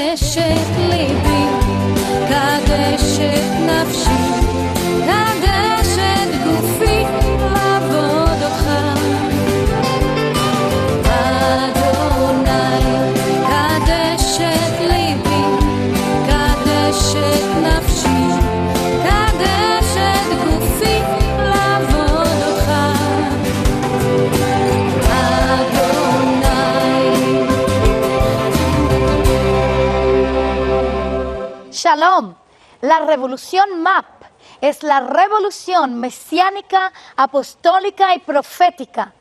קדש את ליבי, קדש את נפשי, קדש את גופי לעבוד אותך. אדוני, קדש את ליבי, קדש את נפשי, קדש את גופי לעבוד אותך. Shalom. La revolución MAP es la revolución mesiánica, apostólica y profética.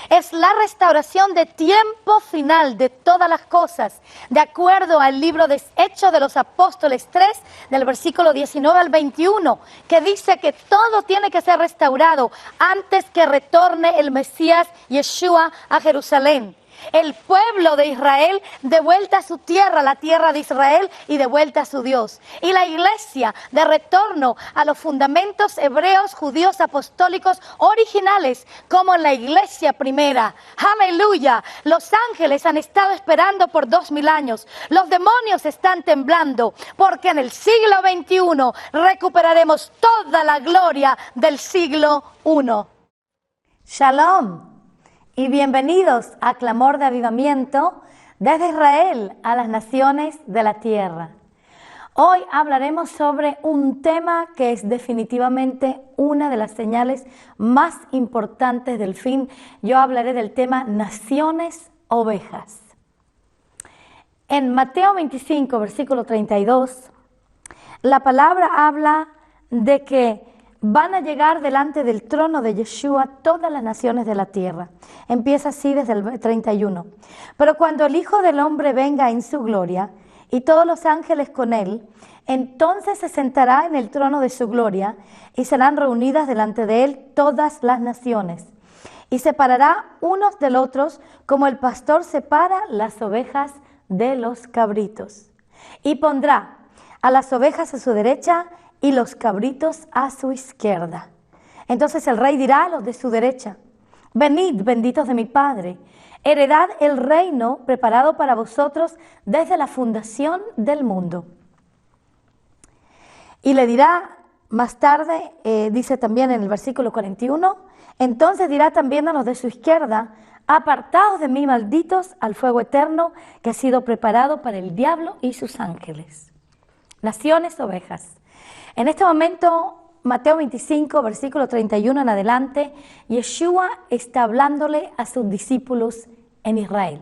Es la restauración de tiempo final de todas las cosas, de acuerdo al libro de Hechos de los Apóstoles 3, del versículo 19 al 21, que dice que todo tiene que ser restaurado antes que retorne el Mesías Yeshua a Jerusalén. El pueblo de Israel de vuelta a su tierra, la tierra de Israel, y de vuelta a su Dios. Y la iglesia de retorno a los fundamentos hebreos, judíos, apostólicos, originales, como en la iglesia primera. ¡Aleluya! Los ángeles han estado esperando por 2000 años. Los demonios están temblando, porque en el siglo XXI recuperaremos toda la gloria del siglo I. Shalom. Y bienvenidos a Clamor de Avivamiento desde Israel a las naciones de la tierra. Hoy hablaremos sobre un tema que es definitivamente una de las señales más importantes del fin. Yo hablaré del tema naciones ovejas. En Mateo 25, versículo 32, la palabra habla de que van a llegar delante del trono de Yeshua todas las naciones de la tierra. Empieza así desde el 31. Pero cuando el Hijo del Hombre venga en su gloria y todos los ángeles con él, entonces se sentará en el trono de su gloria y serán reunidas delante de él todas las naciones. Y separará unos del otros como el pastor separa las ovejas de los cabritos. Y pondrá a las ovejas a su derecha y los cabritos a su izquierda. Entonces el rey dirá a los de su derecha: venid, benditos de mi Padre, heredad el reino preparado para vosotros desde la fundación del mundo. Y le dirá más tarde, dice también en el versículo 41, entonces dirá también a los de su izquierda: apartaos de mí, malditos, al fuego eterno que ha sido preparado para el diablo y sus ángeles. Naciones ovejas. En este momento, Mateo 25, versículo 31 en adelante, Yeshua está hablándole a sus discípulos en Israel.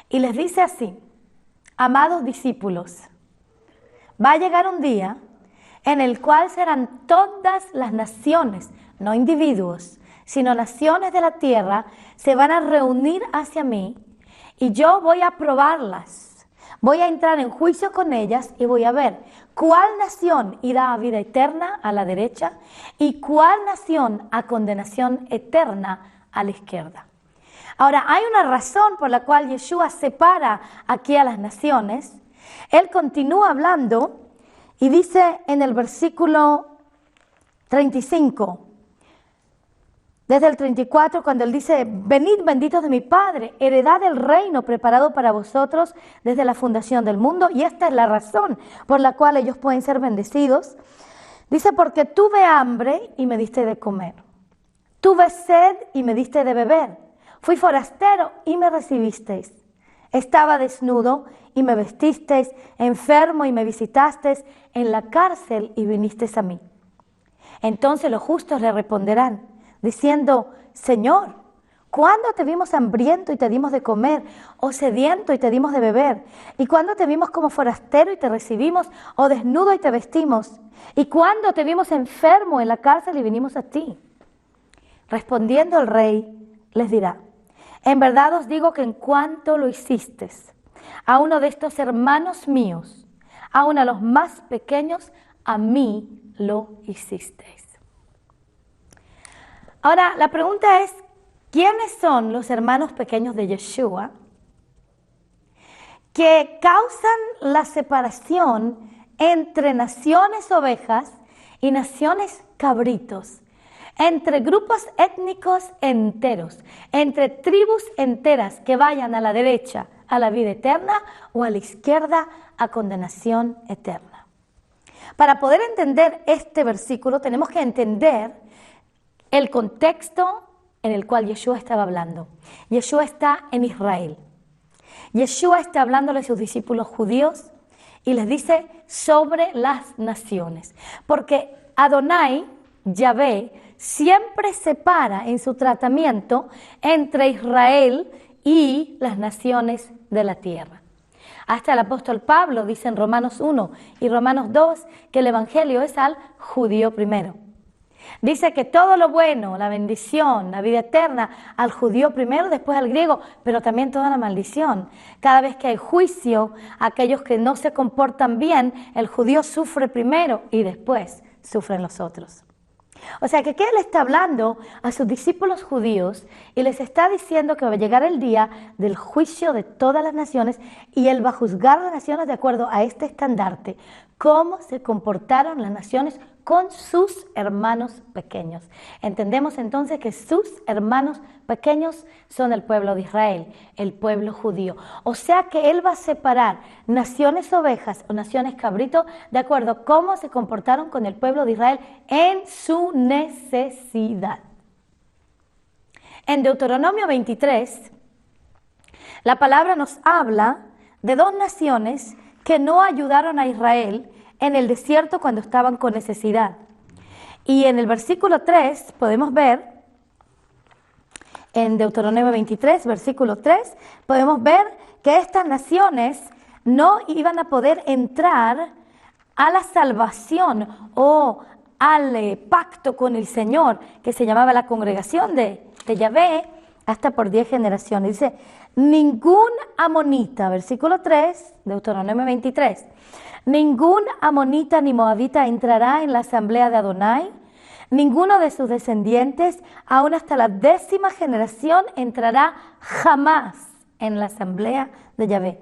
Y les dice así: amados discípulos, va a llegar un día en el cual serán todas las naciones, no individuos, sino naciones de la tierra, se van a reunir hacia mí y yo voy a probarlas. Voy a entrar en juicio con ellas y voy a ver cuál nación irá a vida eterna a la derecha y cuál nación a condenación eterna a la izquierda. Ahora, hay una razón por la cual Yeshua separa aquí a las naciones. Él continúa hablando y dice en el versículo 35, desde el 34, cuando él dice: venid, benditos de mi Padre, heredad el reino preparado para vosotros desde la fundación del mundo. Y esta es la razón por la cual ellos pueden ser bendecidos. Dice: porque tuve hambre y me diste de comer. Tuve sed y me diste de beber. Fui forastero y me recibisteis. Estaba desnudo y me vestisteis, enfermo y me visitasteis, en la cárcel y vinisteis a mí. Entonces los justos le responderán, diciendo: Señor, ¿cuándo te vimos hambriento y te dimos de comer, o sediento y te dimos de beber? ¿Y cuándo te vimos como forastero y te recibimos, o desnudo y te vestimos? ¿Y cuándo te vimos enfermo en la cárcel y vinimos a ti? Respondiendo el rey, les dirá: en verdad os digo que en cuanto lo hicisteis a uno de estos hermanos míos, aun a los más pequeños, a mí lo hicisteis. Ahora, la pregunta es: ¿quiénes son los hermanos pequeños de Yeshua que causan la separación entre naciones ovejas y naciones cabritos? Entre grupos étnicos enteros, entre tribus enteras que vayan a la derecha, a la vida eterna o a la izquierda a condenación eterna. Para poder entender este versículo tenemos que entender el contexto en el cual Yeshua estaba hablando. Yeshua está en Israel. Yeshua está hablándole a sus discípulos judíos y les dice sobre las naciones. Porque Adonai, Yahvé, siempre separa en su tratamiento entre Israel y las naciones de la tierra. Hasta el apóstol Pablo dice en Romanos 1 y Romanos 2 que el evangelio es al judío primero. Dice que todo lo bueno, la bendición, la vida eterna, al judío primero, después al griego, pero también toda la maldición. Cada vez que hay juicio, aquellos que no se comportan bien, el judío sufre primero y después sufren los otros. O sea que aquí él está hablando a sus discípulos judíos y les está diciendo que va a llegar el día del juicio de todas las naciones y él va a juzgar a las naciones de acuerdo a este estandarte, cómo se comportaron las naciones con sus hermanos pequeños. Entendemos entonces que sus hermanos pequeños son el pueblo de Israel, el pueblo judío. O sea que él va a separar naciones ovejas o naciones cabritos de acuerdo a cómo se comportaron con el pueblo de Israel en su necesidad. En Deuteronomio 23, la palabra nos habla de dos naciones que no ayudaron a Israel en el desierto cuando estaban con necesidad. Y en el versículo 3 podemos ver, en Deuteronomio 23, versículo 3, podemos ver que estas naciones no iban a poder entrar a la salvación o al pacto con el Señor, que se llamaba la congregación de Yahvé, hasta por 10 generaciones. Dice, ningún amonita, versículo 3, Deuteronomio 23, ningún amonita ni moabita entrará en la asamblea de Adonai, ninguno de sus descendientes, aún hasta la 10ª generación, entrará jamás en la asamblea de Yahvé.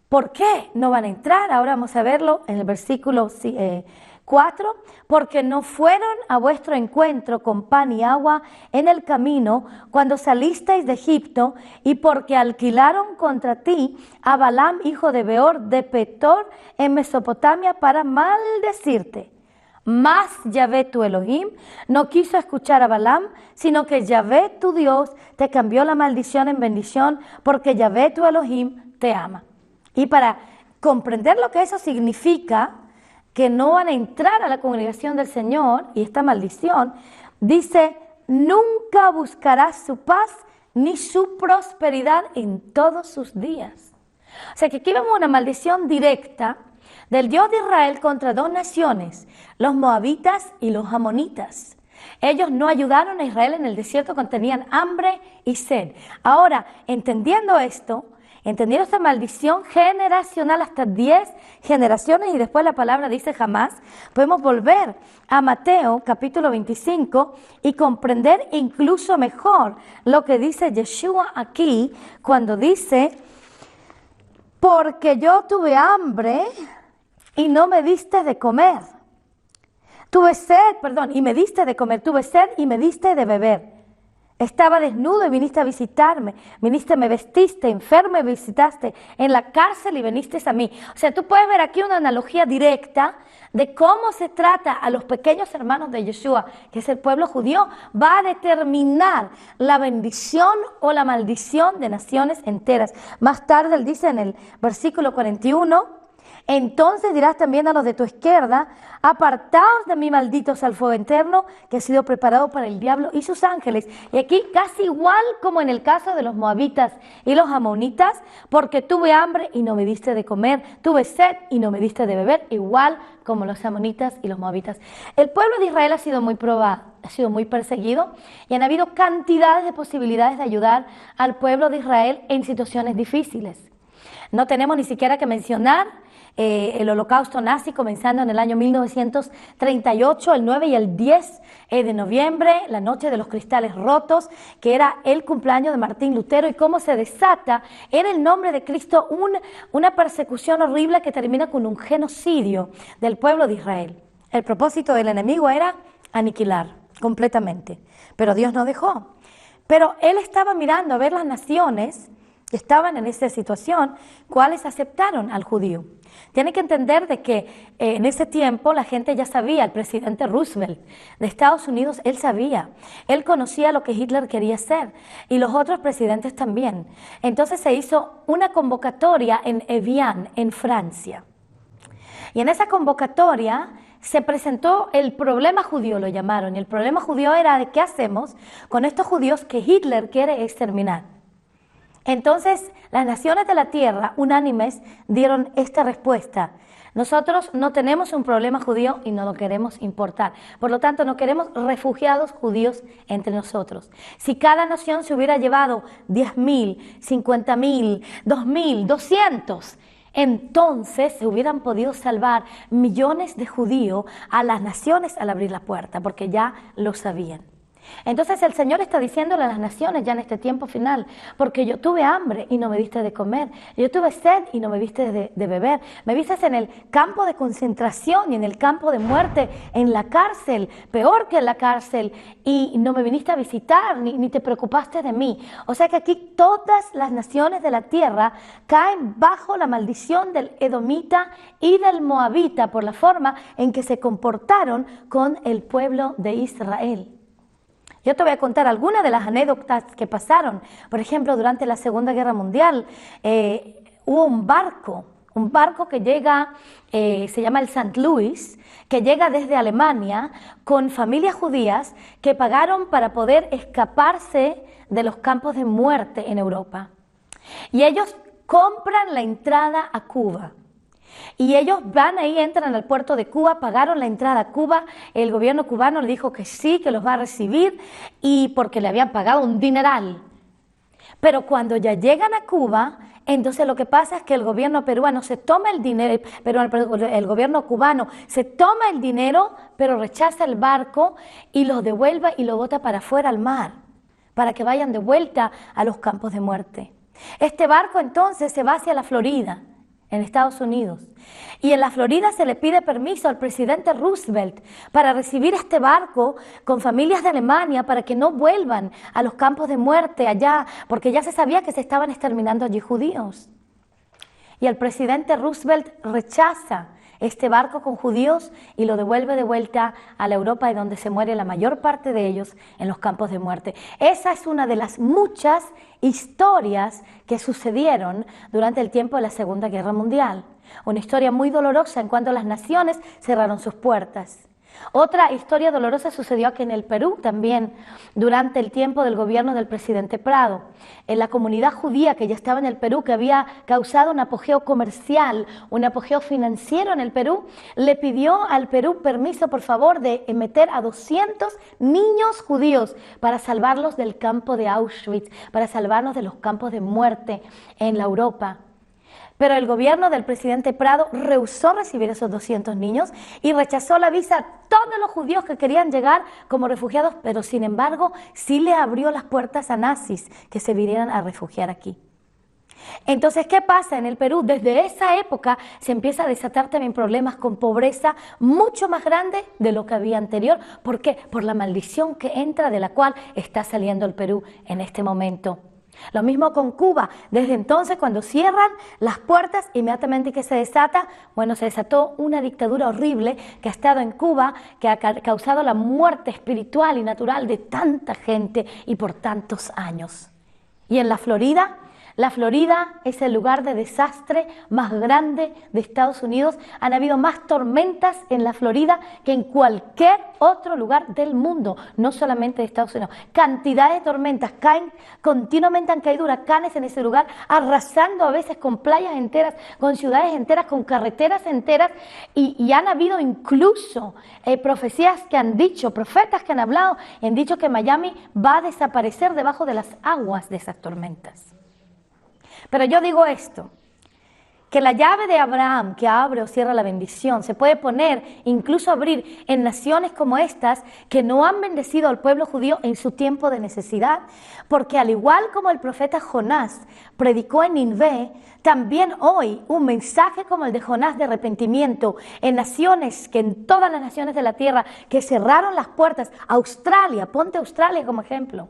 ¿Por qué no van a entrar? Ahora vamos a verlo en el versículo 4, porque no fueron a vuestro encuentro con pan y agua en el camino cuando salisteis de Egipto, y porque alquilaron contra ti a Balaam, hijo de Beor, de Petor, en Mesopotamia, para maldecirte. Mas Yahvé tu Elohim no quiso escuchar a Balaam, sino que Yahvé tu Dios te cambió la maldición en bendición, porque Yahvé tu Elohim te ama. Y para comprender lo que eso significa, que no van a entrar a la congregación del Señor, y esta maldición, dice, nunca buscarás su paz ni su prosperidad en todos sus días. O sea que aquí vemos una maldición directa del Dios de Israel contra dos naciones, los moabitas y los amonitas. Ellos no ayudaron a Israel en el desierto cuando tenían hambre y sed. Ahora, entendiendo esto, entendiendo esta maldición generacional hasta 10 generaciones, y después la palabra dice jamás, podemos volver a Mateo capítulo 25 y comprender incluso mejor lo que dice Yeshua aquí cuando dice, porque yo tuve hambre y no me diste de comer. Tuve sed, y me diste de comer. Tuve sed y me diste de beber. Estaba desnudo y viniste a visitarme. Viniste, me vestiste, enfermo y visitaste. En la cárcel y viniste a mí. O sea, tú puedes ver aquí una analogía directa de cómo se trata a los pequeños hermanos de Yeshua, que es el pueblo judío, va a determinar la bendición o la maldición de naciones enteras. Más tarde él dice en el versículo 41, entonces dirás también a los de tu izquierda, apartaos de mí, malditos, al fuego eterno que ha sido preparado para el diablo y sus ángeles. Y aquí casi igual como en el caso de los moabitas y los amonitas, porque tuve hambre y no me diste de comer, tuve sed y no me diste de beber, igual como los amonitas y los moabitas. El pueblo de Israel ha sido muy probado, ha sido muy perseguido, y han habido cantidades de posibilidades de ayudar al pueblo de Israel en situaciones difíciles. No tenemos ni siquiera que mencionar el holocausto nazi comenzando en el año 1938, el 9 y el 10 de noviembre, la noche de los cristales rotos, que era el cumpleaños de Martín Lutero, y cómo se desata en el nombre de Cristo una persecución horrible que termina con un genocidio del pueblo de Israel. El propósito del enemigo era aniquilar completamente, pero Dios no dejó. Pero él estaba mirando a ver las naciones que estaban en esa situación, cuáles aceptaron al judío. Tienen que entender de que en ese tiempo la gente ya sabía, el presidente Roosevelt de Estados Unidos, él sabía, él conocía lo que Hitler quería hacer y los otros presidentes también. Entonces se hizo una convocatoria en Evian, en Francia. Y en esa convocatoria se presentó el problema judío, lo llamaron, y el problema judío era de qué hacemos con estos judíos que Hitler quiere exterminar. Entonces, las naciones de la tierra, unánimes, dieron esta respuesta. Nosotros no tenemos un problema judío y no lo queremos importar. Por lo tanto, no queremos refugiados judíos entre nosotros. Si cada nación se hubiera llevado 10.000, 50.000, 2.000, 200, entonces se hubieran podido salvar millones de judíos a las naciones al abrir la puerta, porque ya lo sabían. Entonces el Señor está diciéndole a las naciones ya en este tiempo final, porque yo tuve hambre y no me diste de comer, yo tuve sed y no me diste de beber, me viste en el campo de concentración y en el campo de muerte, en la cárcel, peor que en la cárcel, y no me viniste a visitar ni te preocupaste de mí. O sea que aquí todas las naciones de la tierra caen bajo la maldición del edomita y del moabita por la forma en que se comportaron con el pueblo de Israel. Yo te voy a contar algunas de las anécdotas que pasaron. Por ejemplo, durante la Segunda Guerra Mundial hubo un barco que llega, se llama el St. Louis, que llega desde Alemania con familias judías que pagaron para poder escaparse de los campos de muerte en Europa. Y ellos compran la entrada a Cuba. Y ellos van ahí, entran al puerto de Cuba, pagaron la entrada a Cuba, el gobierno cubano le dijo que sí, que los va a recibir, y porque le habían pagado un dineral. Pero cuando ya llegan a Cuba, entonces lo que pasa es que el gobierno peruano se toma el dinero, el gobierno cubano se toma el dinero, pero rechaza el barco y los devuelve y lo bota para afuera al mar, para que vayan de vuelta a los campos de muerte. Este barco entonces se va hacia la Florida, en Estados Unidos. Y en la Florida se le pide permiso al presidente Roosevelt para recibir este barco con familias de Alemania para que no vuelvan a los campos de muerte allá, porque ya se sabía que se estaban exterminando allí judíos. Y el presidente Roosevelt rechaza este barco con judíos y lo devuelve de vuelta a la Europa, de donde se muere la mayor parte de ellos en los campos de muerte. Esa es una de las muchas historias que sucedieron durante el tiempo de la Segunda Guerra Mundial. Una historia muy dolorosa en cuanto las naciones cerraron sus puertas. Otra historia dolorosa sucedió aquí en el Perú también, durante el tiempo del gobierno del presidente Prado. En la comunidad judía que ya estaba en el Perú, que había causado un apogeo comercial, un apogeo financiero en el Perú, le pidió al Perú permiso, por favor, de meter a 200 niños judíos para salvarlos del campo de Auschwitz, para salvarnos de los campos de muerte en la Europa. Pero el gobierno del presidente Prado rehusó recibir esos 200 niños y rechazó la visa a todos los judíos que querían llegar como refugiados, pero sin embargo sí le abrió las puertas a nazis que se vinieran a refugiar aquí. Entonces, ¿qué pasa en el Perú? Desde esa época se empieza a desatar también problemas con pobreza mucho más grande de lo que había anterior. ¿Por qué? Por la maldición que entra, de la cual está saliendo el Perú en este momento. Lo mismo con Cuba. Desde entonces, cuando cierran las puertas, inmediatamente que se desata, bueno, se desató una dictadura horrible que ha estado en Cuba, que ha causado la muerte espiritual y natural de tanta gente y por tantos años. Y en la Florida es el lugar de desastre más grande de Estados Unidos. Han habido más tormentas en la Florida que en cualquier otro lugar del mundo, no solamente de Estados Unidos. Cantidad de tormentas, caen continuamente, han caído huracanes en ese lugar, arrasando a veces con playas enteras, con ciudades enteras, con carreteras enteras, y han habido incluso profecías que han dicho, profetas que han hablado, y han dicho que Miami va a desaparecer debajo de las aguas de esas tormentas. Pero yo digo esto, que la llave de Abraham que abre o cierra la bendición se puede poner, incluso abrir en naciones como estas que no han bendecido al pueblo judío en su tiempo de necesidad, porque al igual como el profeta Jonás predicó en Nínive, también hoy un mensaje como el de Jonás de arrepentimiento en naciones, que en todas las naciones de la tierra que cerraron las puertas, Australia, ponte Australia como ejemplo.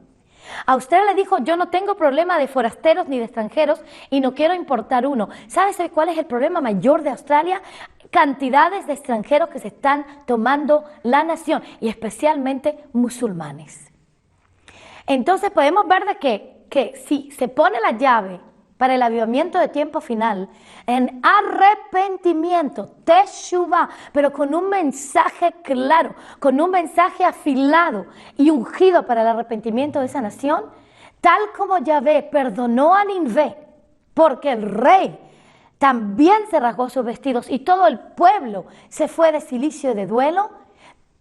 A usted le dijo, yo no tengo problema de forasteros ni de extranjeros y no quiero importar uno. ¿Sabes cuál es el problema mayor de Australia? Cantidades de extranjeros que se están tomando la nación y especialmente musulmanes. Entonces podemos ver de que si se pone la llave para el avivamiento de tiempo final, en arrepentimiento, teshuvah, pero con un mensaje claro, con un mensaje afilado y ungido para el arrepentimiento de esa nación, tal como Yahvé perdonó a Ninvé, porque el rey también se rasgó sus vestidos y todo el pueblo se fue de cilicio y de duelo,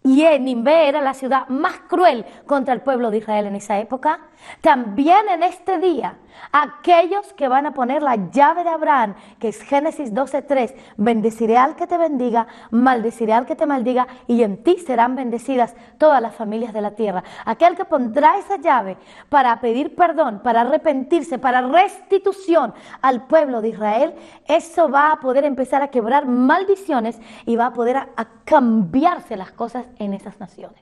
y Ninvé era la ciudad más cruel contra el pueblo de Israel en esa época. También en este día, aquellos que van a poner la llave de Abraham, que es Génesis 12:3, bendeciré al que te bendiga, maldeciré al que te maldiga, y en ti serán bendecidas todas las familias de la tierra. Aquel que pondrá esa llave para pedir perdón, para arrepentirse, para restitución al pueblo de Israel, eso va a poder empezar a quebrar maldiciones y va a poder a cambiarse las cosas en esas naciones.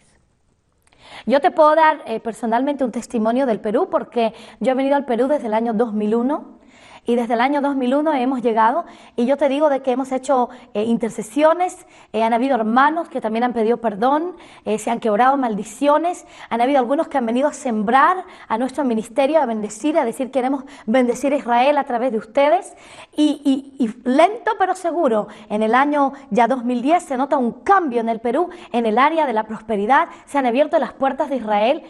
Yo te puedo dar personalmente un testimonio del Perú, porque yo he venido al Perú desde el año 2001 y desde el año 2001 hemos llegado, y yo te digo de que hemos hecho intercesiones, han habido hermanos que también han pedido perdón, se han quebrado maldiciones, han habido algunos que han venido a sembrar a nuestro ministerio, a bendecir, a decir queremos bendecir a Israel a través de ustedes, y lento pero seguro, en el año ya 2010 se nota un cambio en el Perú, en el área de la prosperidad, se han abierto las puertas de Israel,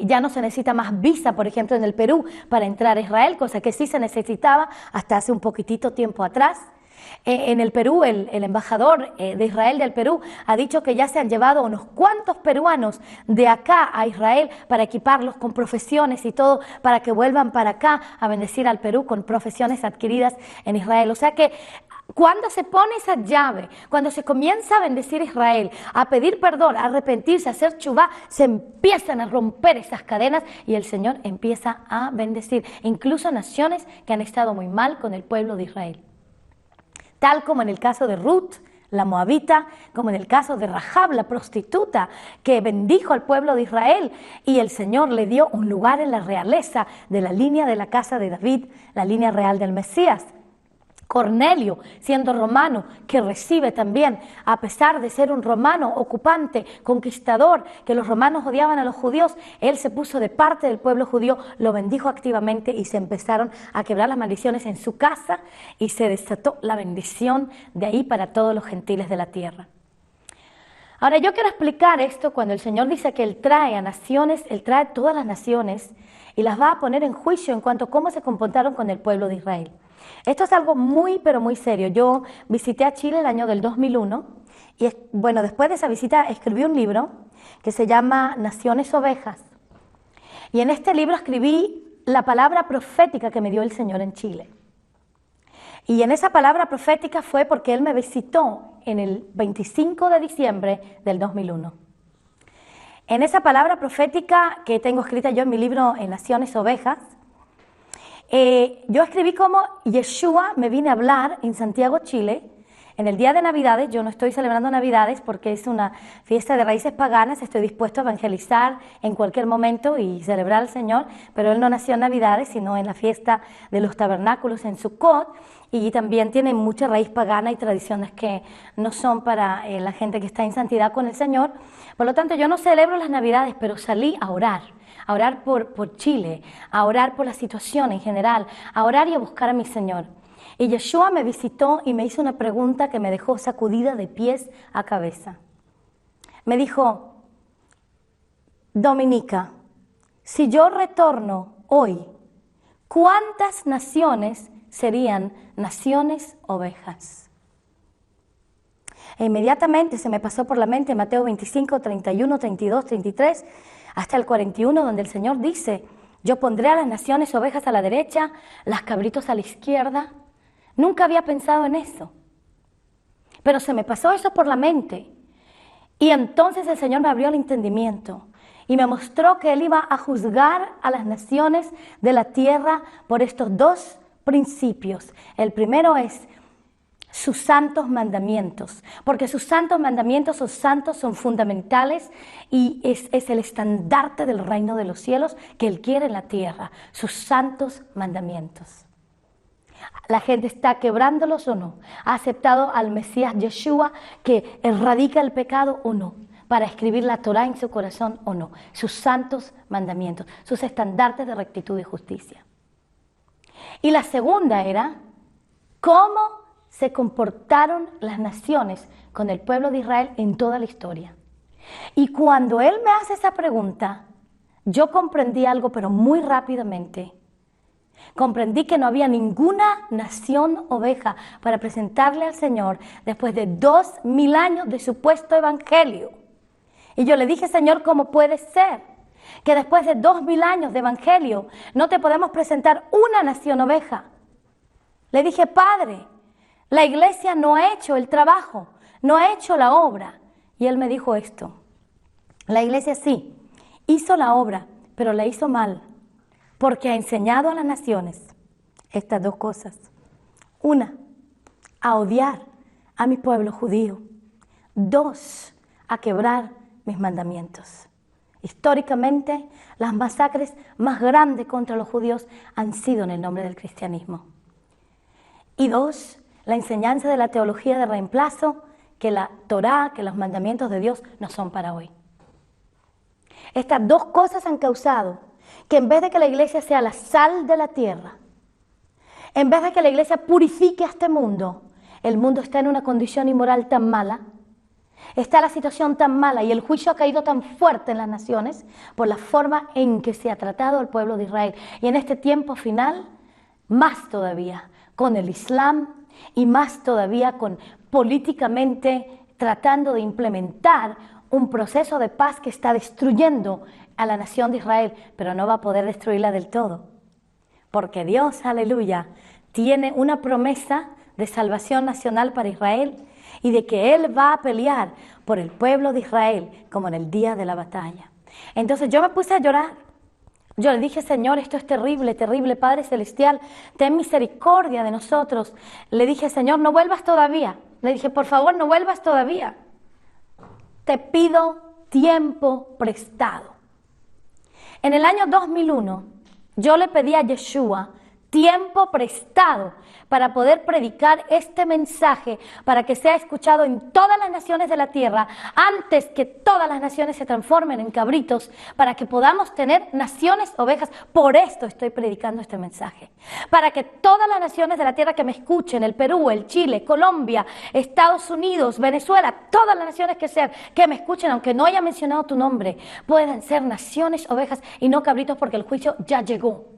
ya no se necesita más visa, por ejemplo, en el Perú para entrar a Israel, cosa que sí se necesitaba hasta hace un poquitito tiempo atrás. En el Perú, el embajador de Israel del Perú ha dicho que ya se han llevado unos cuantos peruanos de acá a Israel para equiparlos con profesiones y todo, para que vuelvan para acá a bendecir al Perú con profesiones adquiridas en Israel. O sea que cuando se pone esa llave, cuando se comienza a bendecir a Israel, a pedir perdón, a arrepentirse, a hacer chubá, se empiezan a romper esas cadenas y el Señor empieza a bendecir, incluso naciones que han estado muy mal con el pueblo de Israel. Tal como en el caso de Ruth, la moabita, como en el caso de Rahab, la prostituta, que bendijo al pueblo de Israel y el Señor le dio un lugar en la realeza de la línea de la casa de David, la línea real del Mesías. Cornelio, siendo romano, que recibe también, a pesar de ser un romano ocupante, conquistador, que los romanos odiaban a los judíos, él se puso de parte del pueblo judío, lo bendijo activamente y se empezaron a quebrar las maldiciones en su casa y se desató la bendición de ahí para todos los gentiles de la tierra. Ahora yo quiero explicar esto cuando el Señor dice que Él trae a naciones, Él trae todas las naciones y las va a poner en juicio en cuanto a cómo se comportaron con el pueblo de Israel. Esto es algo muy, pero muy serio. Yo visité a Chile el año del 2001 y, bueno, después de esa visita escribí un libro que se llama Naciones Ovejas. Y en este libro escribí la palabra profética que me dio el Señor en Chile. Y en esa palabra profética fue porque Él me visitó en el 25 de diciembre del 2001. En esa palabra profética que tengo escrita yo en mi libro en Naciones Ovejas, yo escribí como Yeshua me vine a hablar en Santiago, Chile, en el día de Navidades. Yo no estoy celebrando Navidades porque es una fiesta de raíces paganas, estoy dispuesto a evangelizar en cualquier momento y celebrar al Señor, pero Él no nació en Navidades, sino en la fiesta de los tabernáculos en Sukkot, y también tiene mucha raíz pagana y tradiciones que no son para la gente que está en santidad con el Señor. Por lo tanto, yo no celebro las Navidades, pero salí a orar por Chile, a orar por la situación en general, a orar y a buscar a mi Señor. Y Yeshua me visitó y me hizo una pregunta que me dejó sacudida de pies a cabeza. Me dijo, Dominica, si yo retorno hoy, ¿cuántas naciones serían naciones ovejas? E inmediatamente se me pasó por la mente Mateo 25, 31, 32, 33, hasta el 41, donde el Señor dice, yo pondré a las naciones ovejas a la derecha, las cabritos a la izquierda. Nunca había pensado en eso, pero se me pasó eso por la mente. Y entonces el Señor me abrió el entendimiento y me mostró que Él iba a juzgar a las naciones de la tierra por estos dos principios. El primero es sus santos mandamientos, porque sus santos mandamientos son santos, son fundamentales y es el estandarte del reino de los cielos que Él quiere en la tierra, sus santos mandamientos. ¿La gente está quebrándolos o no? ¿Ha aceptado al Mesías Yeshua que erradica el pecado o no? Para escribir la Torá en su corazón o no. Sus santos mandamientos, sus estandartes de rectitud y justicia. Y la segunda era, ¿cómo se comportaron las naciones con el pueblo de Israel en toda la historia? Y cuando él me hace esa pregunta, yo comprendí algo, pero muy rápidamente. Comprendí que no había ninguna nación oveja para presentarle al Señor después de 2000 años de supuesto evangelio. Y yo le dije, Señor, ¿cómo puede ser que después de 2000 años de evangelio no te podemos presentar una nación oveja? Le dije, Padre, la iglesia no ha hecho el trabajo, no ha hecho la obra. Y él me dijo esto, la iglesia sí, hizo la obra, pero la hizo mal, porque ha enseñado a las naciones estas dos cosas. Una, a odiar a mi pueblo judío. Dos, a quebrar mis mandamientos. Históricamente, las masacres más grandes contra los judíos han sido en el nombre del cristianismo. Y dos, la enseñanza de la teología de reemplazo, que la Torá, que los mandamientos de Dios no son para hoy. Estas dos cosas han causado que en vez de que la iglesia sea la sal de la tierra, en vez de que la iglesia purifique a este mundo, el mundo está en una condición inmoral tan mala, está la situación tan mala y el juicio ha caído tan fuerte en las naciones por la forma en que se ha tratado al pueblo de Israel. Y en este tiempo final, más todavía con el Islam y más todavía con políticamente tratando de implementar un proceso de paz que está destruyendo a la nación de Israel, pero no va a poder destruirla del todo. Porque Dios, aleluya, tiene una promesa de salvación nacional para Israel y de que Él va a pelear por el pueblo de Israel como en el día de la batalla. Entonces yo me puse a llorar. Yo le dije, Señor, esto es terrible, terrible, Padre Celestial, ten misericordia de nosotros. Le dije, Señor, no vuelvas todavía. Le dije, por favor, no vuelvas todavía. Te pido tiempo prestado. En el año 2001, yo le pedí a Yeshua tiempo prestado para poder predicar este mensaje, para que sea escuchado en todas las naciones de la tierra, antes que todas las naciones se transformen en cabritos, para que podamos tener naciones ovejas. Por esto estoy predicando este mensaje, para que todas las naciones de la tierra que me escuchen, el Perú, el Chile, Colombia, Estados Unidos, Venezuela, todas las naciones que sean, que me escuchen, aunque no haya mencionado tu nombre, puedan ser naciones ovejas y no cabritos, porque el juicio ya llegó.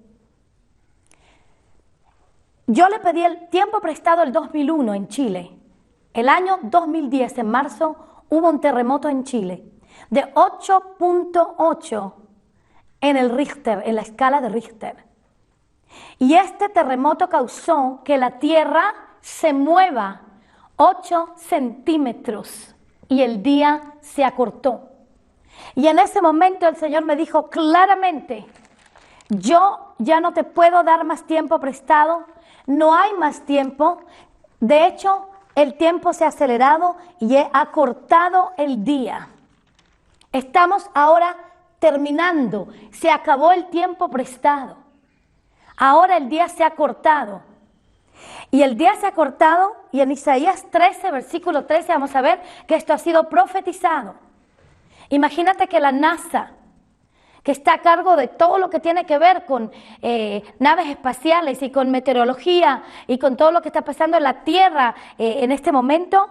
Yo le pedí el tiempo prestado el 2001 en Chile. El año 2010, en marzo, hubo un terremoto en Chile de 8.8 en el Richter, en la escala de Richter. Y este terremoto causó que la tierra se mueva 8 centímetros y el día se acortó. Y en ese momento el Señor me dijo claramente, yo ya no te puedo dar más tiempo prestado. No hay más tiempo. De hecho, el tiempo se ha acelerado y he acortado el día. Estamos ahora terminando. Se acabó el tiempo prestado. Ahora el día se ha cortado. Y el día se ha cortado y en Isaías 13, versículo 13, vamos a ver que esto ha sido profetizado. Imagínate que la NASA, que está a cargo de todo lo que tiene que ver con naves espaciales y con meteorología y con todo lo que está pasando en la Tierra en este momento,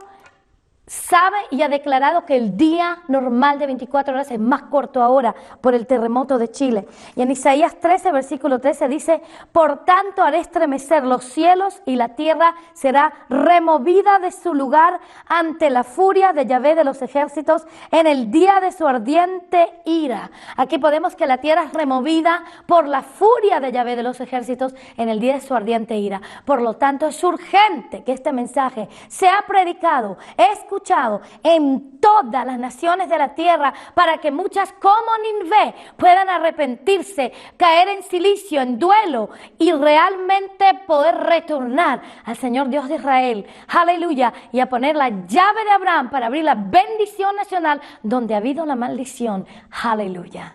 sabe y ha declarado que el día normal de 24 horas es más corto ahora por el terremoto de Chile. Y en Isaías 13, versículo 13 dice, por tanto haré estremecer los cielos y la tierra será removida de su lugar ante la furia de Yahvé de los ejércitos en el día de su ardiente ira. Aquí podemos que la tierra es removida por la furia de Yahvé de los ejércitos en el día de su ardiente ira. Por lo tanto, es urgente que este mensaje sea predicado, escuchado escuchado en todas las naciones de la tierra, para que muchas como Nínive puedan arrepentirse, caer en silicio, en duelo y realmente poder retornar al Señor Dios de Israel. Aleluya. Y a poner la llave de Abraham para abrir la bendición nacional donde ha habido la maldición. Aleluya.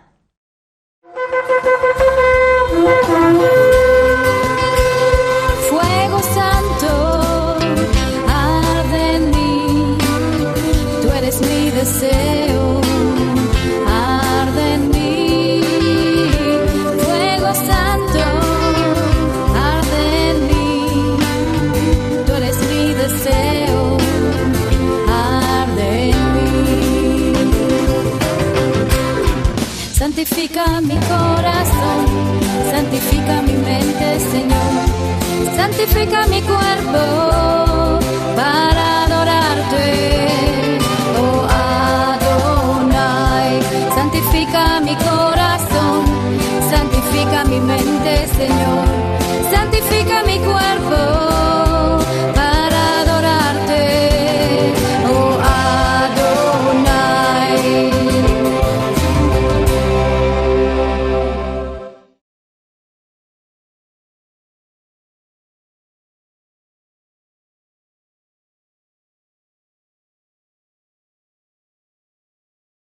Fuego santo, arde en mí, tú eres mi deseo, arde en mí. Fuego santo, arde en mí, tú eres mi deseo, arde en mí. Santifica mi corazón, santifica mi mente, Señor. Santifica mi cuerpo para adorarte, oh Adonai. Santifica mi corazón, santifica mi mente, Señor. Santifica mi cuerpo